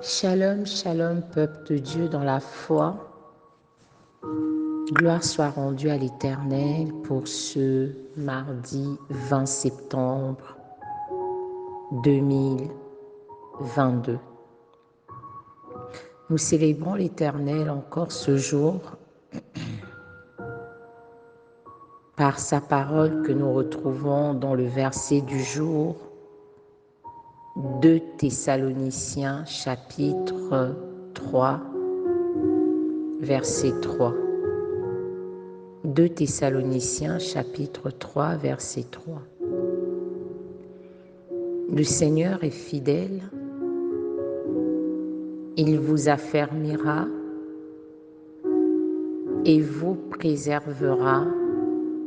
Shalom, shalom, peuple de Dieu dans la foi. Gloire soit rendue à l'Éternel pour ce mardi 20 septembre 2022. Nous célébrons l'Éternel encore ce jour par sa parole que nous retrouvons dans le verset du jour 2 Thessaloniciens chapitre 3, verset 3. 2 Thessaloniciens chapitre 3, verset 3. Le Seigneur est fidèle, il vous affermira et vous préservera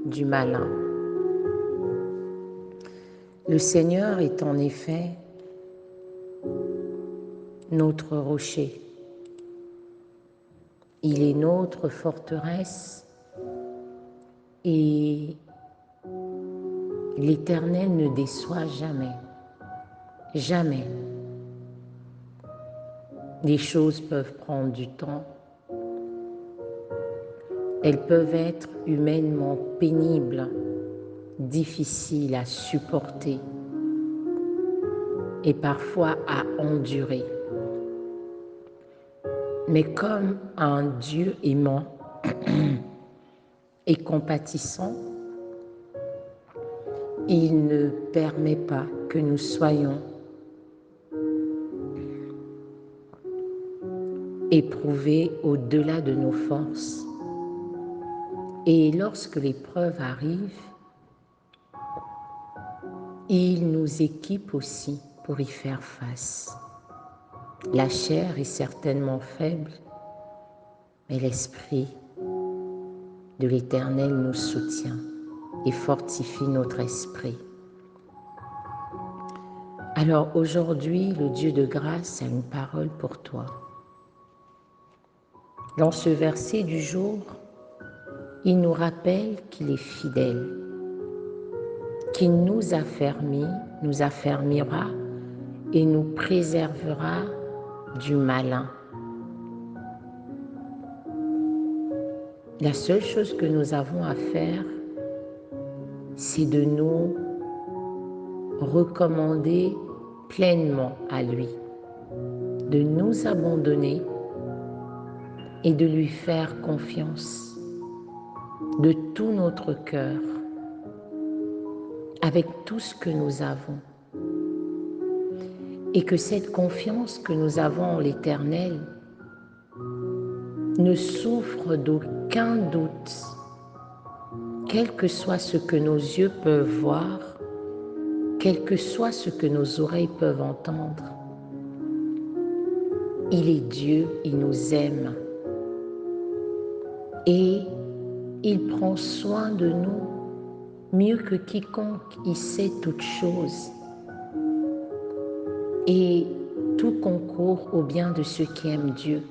du malin. Le Seigneur est en effet notre rocher. Il est notre forteresse et l'Éternel ne déçoit jamais. Jamais. Les choses peuvent prendre du temps. Elles peuvent être humainement pénibles, difficiles à supporter et parfois à endurer. Mais comme un Dieu aimant et compatissant, il ne permet pas que nous soyons éprouvés au-delà de nos forces. Et lorsque l'épreuve arrive, il nous équipe aussi pour y faire face. La chair est certainement faible, mais l'Esprit de l'Éternel nous soutient et fortifie notre esprit. Alors aujourd'hui, le Dieu de grâce a une parole pour toi. Dans ce verset du jour, il nous rappelle qu'il est fidèle, qu'il nous affermira et nous préservera du malin. La seule chose que nous avons à faire, c'est de nous recommander pleinement à lui, de nous abandonner et de lui faire confiance de tout notre cœur, avec tout ce que nous avons. Et que cette confiance que nous avons en l'Éternel ne souffre d'aucun doute, quel que soit ce que nos yeux peuvent voir, quel que soit ce que nos oreilles peuvent entendre. Il est Dieu, il nous aime et il prend soin de nous mieux que quiconque, il sait toutes choses et tout concourt au bien de ceux qui aiment Dieu.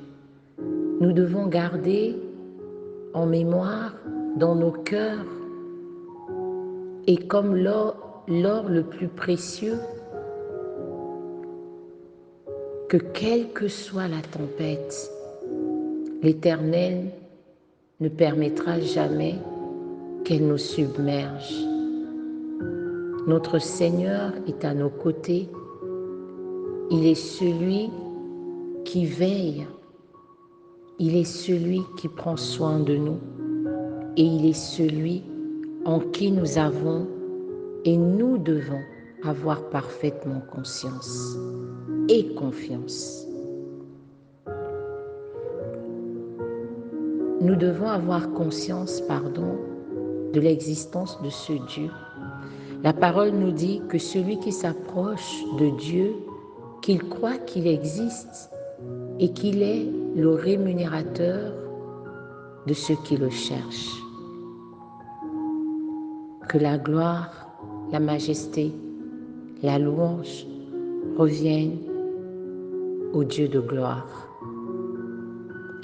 Nous devons garder en mémoire dans nos cœurs et comme l'or le plus précieux, que quelle que soit la tempête, l'Éternel ne permettra jamais qu'elle nous submerge. Notre Seigneur est à nos côtés. Il est celui qui veille. Il est celui qui prend soin de nous. Et il est celui en qui nous avons et nous devons avoir parfaitement conscience et confiance. Nous devons avoir conscience, de l'existence de ce Dieu. La parole nous dit que celui qui s'approche de Dieu, qu'il croit qu'il existe et qu'il est le rémunérateur de ceux qui le cherchent. Que la gloire, la majesté, la louange reviennent au Dieu de gloire.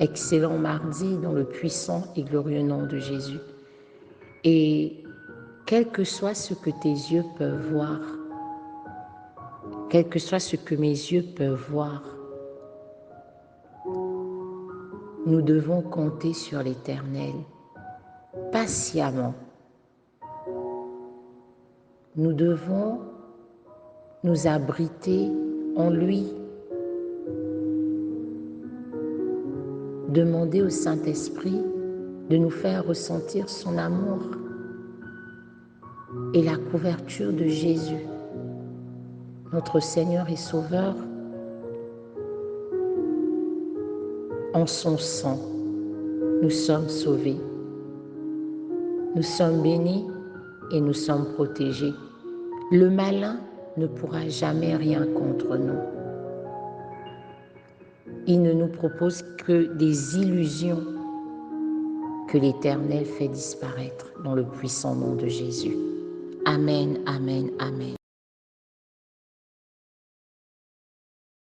Excellent mardi dans le puissant et glorieux nom de Jésus. Et quel que soit ce que tes yeux peuvent voir, quel que soit ce que mes yeux peuvent voir, nous devons compter sur l'Éternel patiemment. Nous devons nous abriter en lui. Demander au Saint-Esprit de nous faire ressentir son amour et la couverture de Jésus, notre Seigneur et Sauveur. En son sang, nous sommes sauvés. Nous sommes bénis et nous sommes protégés. Le malin ne pourra jamais rien contre nous. Il ne nous propose que des illusions que l'Éternel fait disparaître dans le puissant nom de Jésus. Amen, amen, amen.